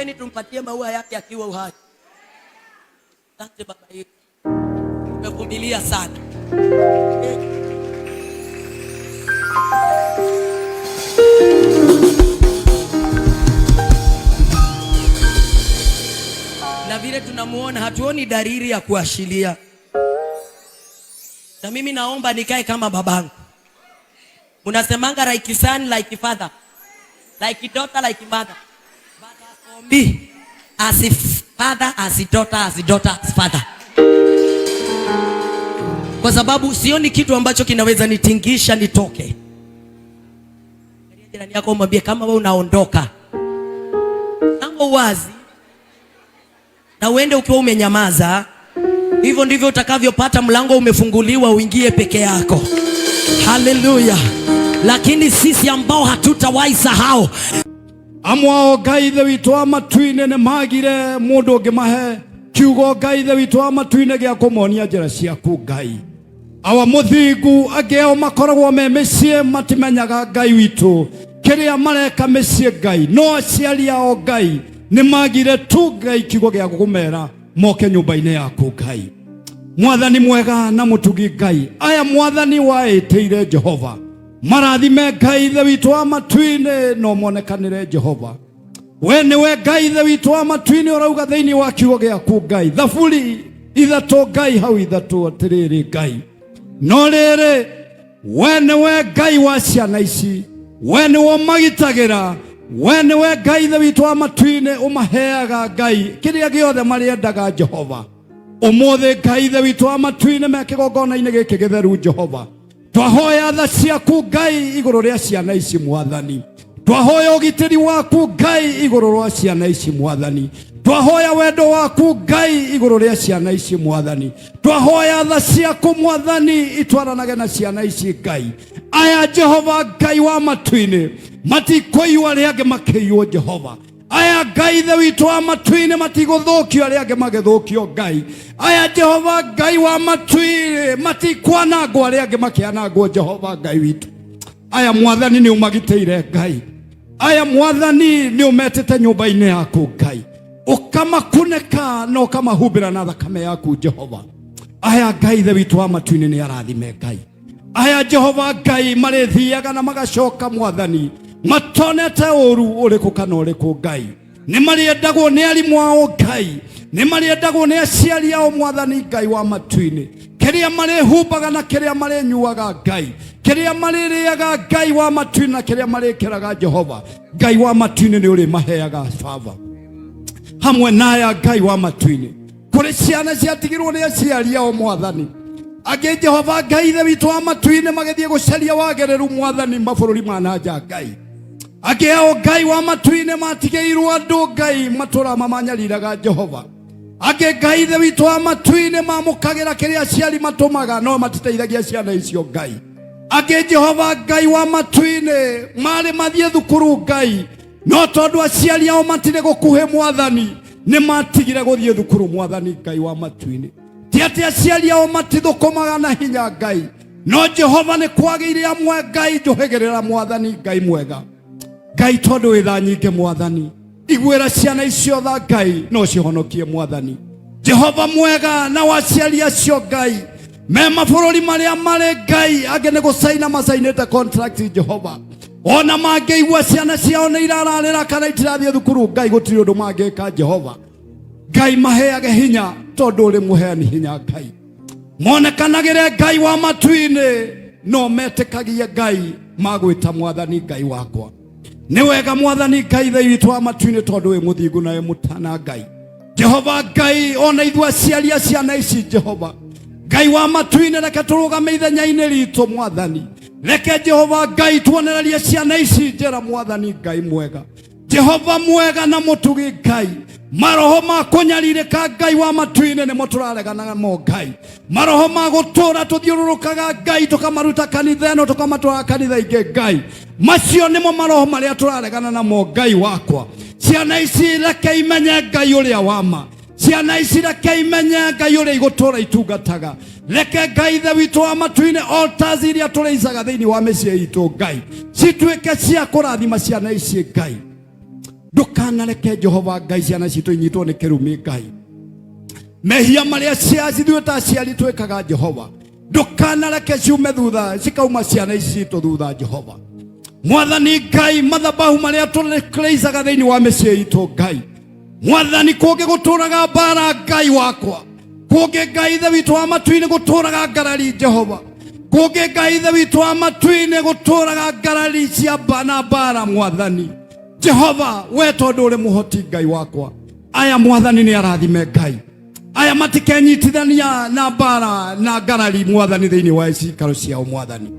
Kujeni tumpatie maua yake akiwa uhai. Asante baba yetu. Umevumilia sana. Na vile tunamuona hatuoni dalili ya kuashiria. Na mimi naomba nikae kama babangu. Unasemanga like son, like father. Like daughter, like mother. But as for me, as if father, as a daughter, as a daughter, as father. Kwa sababu sioni kitu ambacho kinaweza nitingisha nitoke. Jirani yako mwambie kama wewe unaondoka, nango wazi na uende ukiwa umenyamaza, hivyo ndivyo utakavyopata mlango umefunguliwa uingie peke yako. Haleluya. Lakini sisi ambao hatutawahi sahau amwao gaithe witũ amatuine ne magire mundu ngemahe kiugo gaithe witũ amatuine gya kũmonia njĩra ciaku Ngai. Awa muthingu angeo makoragwo me mĩciĩ matimenyaga Ngai witũ kĩrĩa mareka mĩciĩ Ngai, no aciari ao Ngai nĩ magire tu Ngai kiugo gĩa kũmera moke nyũmba-inĩ yaku Ngai. Mwathani mwega na mũtugi Ngai, aya mwathani waĩtĩire Jehova marathime Ngai ithe witũ amatuine no monekanĩre Jehova. We nĩwe Ngai ithe witũ amatuine ũrauga thĩinĩ wa kiugo gĩaku Ngai, Thaburi 3 Ngai hau 3 atĩrĩrĩ Ngai, no rĩrĩ we nĩwe Ngai wa ciana ici, we nĩwe ũmagitagĩra, we nĩwe Ngai ithe witũ amatuine ũmaheaga Ngai kĩrĩa gĩothe marĩendaga Jehova. Ũmũthĩ Ngai ithe witũ amatuine me kĩgongona-inĩ gĩkĩ gĩtheru Jehova, twahoya tha ciaku Ngai igũrũ rĩa ciana ici Mwathani, twahoya ũgitĩri waku Ngai igũrũ rĩa ciana ici Mwathani, twahoya wendo waku Ngai igũrũ rĩa ciana ici Mwathani, twahoya tha ciaku Mwathani itwaranage na ciana ici Ngai. Aya Jehova Ngai wa matuine matikũiywo arĩa angĩ makĩiywo Jehova. Aya Ngai ithe witũ amatuine matigũthũkio arĩa angĩ magĩthũkio Ngai. Aya Jehova Ngai wa matuine matikwanangwo arĩa angĩ makĩanangwo Jehova Ngai witũ. Aya Mwathani nĩ ũmagitĩire Ngai, aya Mwathani nĩ ũmetete nyũmba-inĩ yaku Ngai, ũkamakunĩka na ũkamahumbĩra na thakame yaku Jehova. Aya Ngai ithe witũ amatuine nĩ arathime Ngai. Aya Jehova Ngai marĩthiaga na magacoka Mwathani matonete ũru ũrĩkũ kana ũrĩkũ Ngai, nĩ marĩendagwo nĩ arimũ ao Ngai, nĩ marĩendagwo nĩ aciari ao Mwathani Ngai wa matuine, kĩrĩa marĩhumbaga na kĩrĩa marĩnyuaga Ngai, kĩrĩa marĩrĩaga Ngai wa matuine na kĩrĩa marĩkĩraga Jehova Ngai wa matuine nĩ ũrĩmaheaga baba hamwe na aya Ngai wa matuine. Kũrĩ ciana ciatigirwo nĩ aciari ao Mwathani, angĩ Jehova Ngai ithe witũ wa matuine magĩthiĩ gũcaria wagĩrĩru Mwathani mabũrũri ma nanja Ngai, angĩ ao Ngai wa matuine matigĩirwo andũ Ngai matũra mamanyariraga Jehova, angĩ Ngai ithe witũ wa matuine mamũkagĩra kĩrĩa aciari matũmaga no matiteithagia ciana icio Ngai, angĩ Jehova Ngai wa matuine marĩ mathiĩ thukuru Ngai no tondũ aciari ao matirĩ gũkuhĩ Mwathani nĩ matigire gũthiĩ thukuru Mwathani Ngai wa matuine. Ti atĩ aciari ao matithũkũmaga na hinya Ngai, no Jehova nĩ kwagĩire amwe Ngai njohĩgĩrĩra Mwathani Ngai mwega. Ngai tondũ wĩ tha nyingĩ Mwathani, iguĩra ciana icio tha Ngai no cihonokie Mwathani. Jehova mwega na waciari acio Ngai me mabũrũri marĩa marĩ Ngai, angĩ nĩ gũcaina macainĩte contract Jehova, ona mangĩigua ciana ciao nĩ irararĩra kana itirathiĩ thukuru Ngai gũtirĩ ũndũ mangĩka Jehova. Ngai maheage hinya tondũ ũrĩ mũheani hinya Ngai, monekanagĩre Ngai wa matuine no metĩkagie Ngai magwĩta Mwathani Ngai wakwa. Nĩ wega Mwathani Ngai ithe witũ wa matuine tondũ wĩ mũthingu na wĩ mũtana Ngai. Jehova Ngai ona ithuĩ aciari a ciana ici Jehova Ngai wa matuine reke tũrũgame ithenya-inĩ ritũ Mwathani, reke Jehova Ngai tuonererie ciana ici njĩra Mwathani Ngai mwega, Jehova mwega na mũtugi Ngai. Maroho ma kũnyarirĩka Ngai wa matuine nĩmo tũraregana mo Ngai, maroho ma gũtũra tũthiũrũrũkaga Ngai tũkamaruta kanitha ĩno tũkamatwara kanitha ingĩ Ngai, macio nĩmo maroho marĩa tũraregana namo Ngai wakwa. Ciana ici reke imenye Ngai ũrĩa wama, ciana ici reke imenye Ngai ũrĩa igũtũra itungataga, reke Ngai ithe witũ wa matuine altars iria tũrĩicaga thĩinĩ wa mĩciĩ itũ Ngai cituĩke cia kũrathima ciana ici Ngai. Nduka ndukanareke Jehova Ngai ciana citũ inyitwo nĩ kĩrumi Ngai. Mehia marĩa ciathithio ta ciari twĩkaga Jehova, ndukanareke ciume thutha cikauma ciana ici citũ thutha Jehova. Mwathani Ngai, mathabahu marĩa tũrĩicaga thĩinĩ wa mĩciĩ itũ Ngai, Mwathani kũngĩ gũtũraga mbara Ngai wakwa, kũngĩ Ngai ithe witũ wa matu-inĩ gũtũraga ngarari Jehova, kũngĩ Ngai ithe witũ wa matu-inĩ gũtũraga ngarari cia mbara Mwathani Jehova, we tondũ ũrĩ mũhoti Ngai wakwa. Aya Mwathani nĩ arathime Ngai, aya matikenyitithania na mbara na ngarari Mwathani thĩinĩ wa cikaro ciao Mwathani.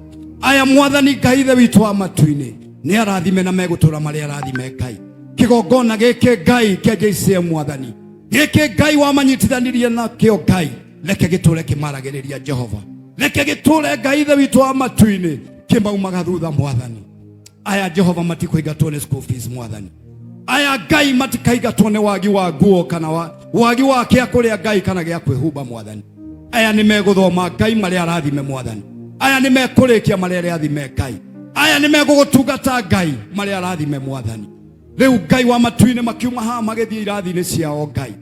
Aya Mwathani Ngai ithe witũ wa matu-inĩ nĩ arathime na megũtũra marĩa arathime Ngai. Kĩgongona gĩkĩ Ngai kĩa JCM Mwathani, gĩkĩ Ngai wamanyitithanirie na kĩo Ngai, reke gĩtũre kĩmaragĩrĩria Jehova, reke gĩtũre Ngai ithe witũ wa matu-inĩ kĩmaumaga thutha Mwathani. Aya Jehova matikoingatwo nĩ school fees Mwathani. Aya Ngai matikaingatwo nĩ wagi wa nguo kana wagi wa kĩa kũrĩa Ngai kana gĩa kwĩhumba Mwathani. Aya nĩ megũthoma Ngai marĩa arathime Mwathani. Aya nĩ mekũrĩkia marĩa arathime Ngai. Aya nĩ megũgũtungata Ngai marĩa arathime Mwathani. Rĩu Ngai wa matu-inĩ makiuma haha magĩthiĩ irathi-inĩ ciao Ngai,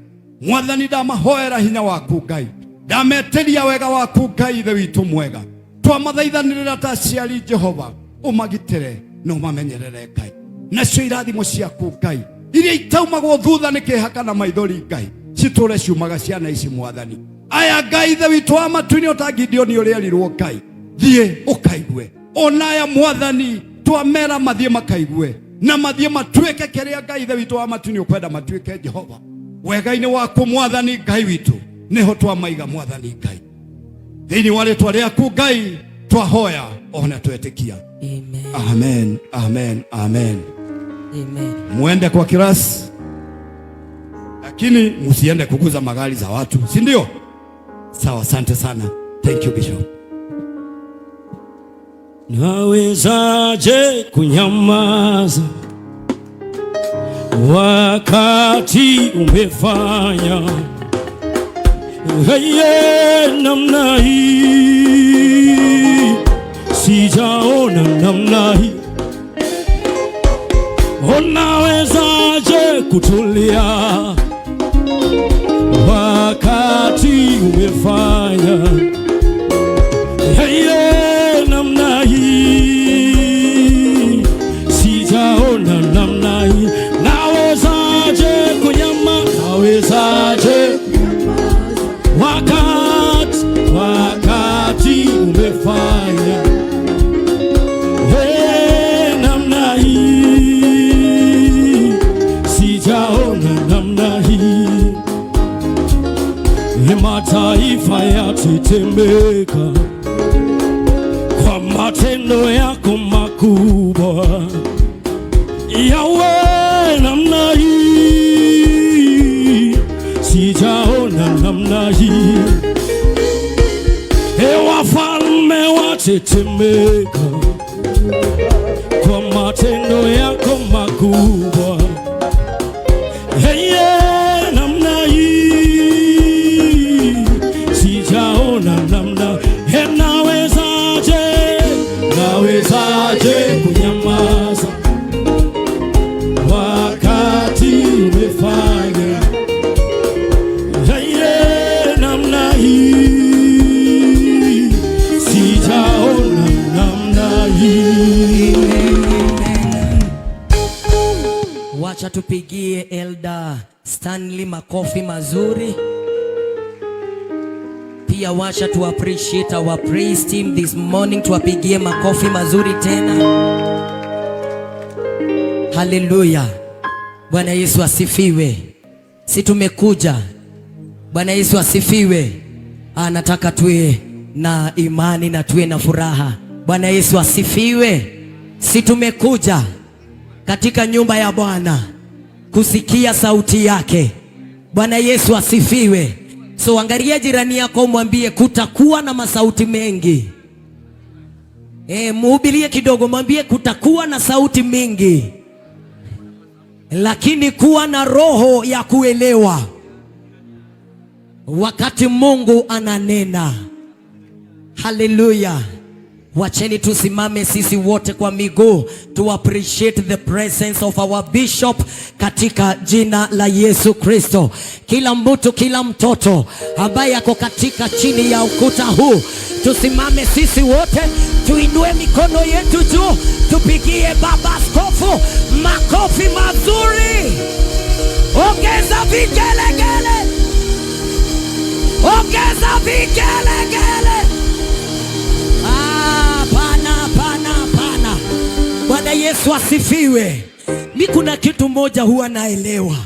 Mwathani ndamahoera hinya waku Ngai, ndameteria wega waku Ngai ithe witũ mwega. Twamathaithanĩrĩra ta ciari Jehova, ũmagitĩre na ũmamenyerere Ngai. Nacio irathimo ciaku Ngai iria itaumagwo thutha nĩ kĩeha kana maithori Ngai, citũre ciumaga ciana ici Mwathani. Aya Ngai ithe witũ wa matu-inĩ o ta Gideoni ũrĩa erirwo Ngai, thiĩ ũkaigue. Ona aya Mwathani twamera mathiĩ makaigue na mathiĩ matuĩke kĩrĩa Ngai ithe witũ wa matu-inĩ ũkwenda matuĩke Jehova. Wega-inĩ waku Mwathani Ngai witũ nĩho twamaiga Mwathani Ngai. Thĩinĩ wa rĩĩtwa rĩaku Ngai twahoya ona twetĩkia. Amen. Amen. Amen. Amen. Amen. Muende kwa kirasi, lakini msiende kuguza magari za watu, si ndio? Sawa, asante sana. Thank you Bishop. Nawezaje kunyamaza wakati umefanya namna hii? Sijaona namna hii. Unawezaje kutulia wakati umefanya namna hii? Sijaona namna hii. Nawezaje kunyamaza? Nawezaje wakati umefanya namna hii? Sijaona namna hii. Mataifa yatetemeka kwa matendo yako makubwa. Yawe namna hii, sijaona namna hii. Wafalme watetemeka kwa matendo yako makubwa. Namna hii, sijaona namna. Nawezaje kunyamaza wakati umefanya namna hii? Sijaona namna hii. Wacha tupigie Elder Stanley makofi mazuri. Pia wacha tu appreciate our praise team this morning, tuwapigie makofi mazuri tena. Hallelujah. Bwana Yesu asifiwe. Si tumekuja. Bwana Yesu asifiwe. Nataka tuwe na imani na tuwe na furaha. Bwana Yesu asifiwe. Si tumekuja katika nyumba ya Bwana kusikia sauti yake. Bwana Yesu asifiwe. So angalia jirani yako, mwambie kutakuwa na masauti mengi. Mhubirie kidogo, mwambie kutakuwa na sauti mingi, lakini kuwa na roho ya kuelewa wakati Mungu ananena. Haleluya. Wacheni tusimame sisi wote kwa miguu to appreciate the presence of our bishop katika jina la Yesu Kristo. Kila mtu, kila mtoto ambaye yako katika chini ya ukuta huu, tusimame sisi wote, tuinue mikono yetu juu, tupigie baba askofu makofi mazuri. Ongeza vigelegele, ongeza vigelegele. Pana. Bwana Yesu asifiwe. Mimi kuna kitu moja huwa naelewa.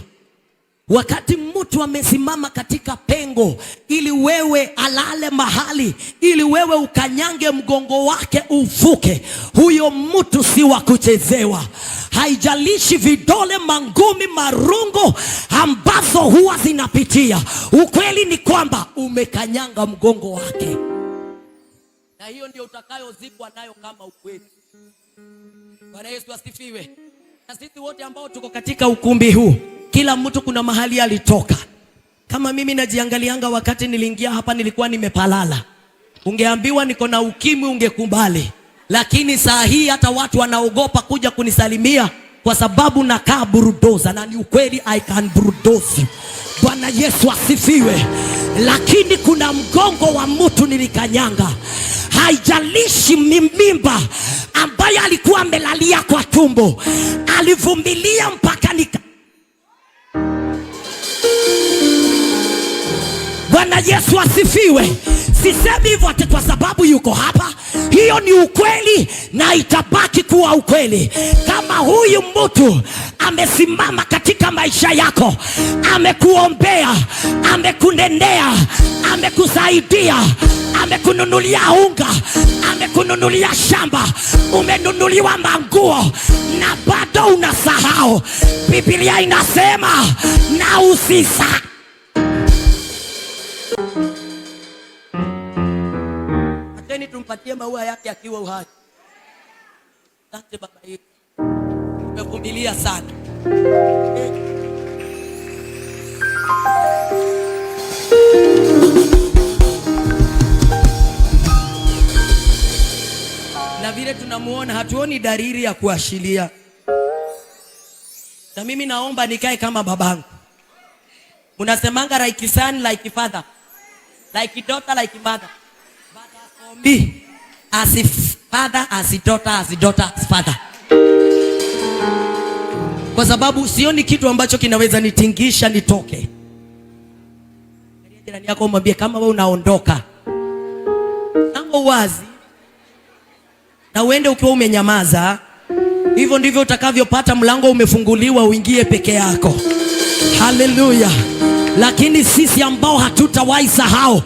Wakati mtu amesimama katika pengo ili wewe alale mahali, ili wewe ukanyange mgongo wake uvuke, huyo mtu si wa kuchezewa. Haijalishi vidole, mangumi, marungo ambazo huwa zinapitia, ukweli ni kwamba umekanyanga mgongo wake, na hiyo ndio utakayozikwa nayo kama ukweli. Bwana Yesu asifiwe. Na sisi wote ambao tuko katika ukumbi huu, kila mtu kuna mahali alitoka. Kama mimi najiangalianga, wakati niliingia hapa nilikuwa nimepalala. Ungeambiwa niko na ukimwi ungekubali. Lakini saa hii hata watu wanaogopa kuja kunisalimia kwa sababu nakaa burudoza, na ni ukweli, I can burudoze you. Bwana Yesu asifiwe. Lakini kuna mgongo wa mtu nilikanyanga. Haijalishi mimba ambaye alikuwa amelalia kwa tumbo, alivumilia mpaka nika. Bwana Yesu asifiwe. Sisemi hivyo ati kwa sababu yuko hapa. Hiyo ni ukweli na itabaki kuwa ukweli. Kama huyu mtu amesimama katika maisha yako, amekuombea, amekunenea, amekusaidia, amekununulia unga, amekununulia shamba, umenunuliwa manguo, na bado unasahau, Biblia inasema na usisa. Ateni tumpatie maua yake akiwa uhai. Asante baba yetu. Umevumilia sana. Na vile tunamuona hatuoni dalili ya kuashiria. Na mimi naomba nikae kama babangu. Unasemanga like son, like father, like daughter, like mother. But as for me, as if father, as a daughter, as a daughter, as father. Kwa sababu sioni kitu ambacho kinaweza nitingisha nitoke. Jirani yako mwambie, kama wewe unaondoka, tango wazi na uende ukiwa umenyamaza, hivyo ndivyo utakavyopata mlango umefunguliwa uingie peke yako. Haleluya. Lakini sisi ambao hatutawahi sahau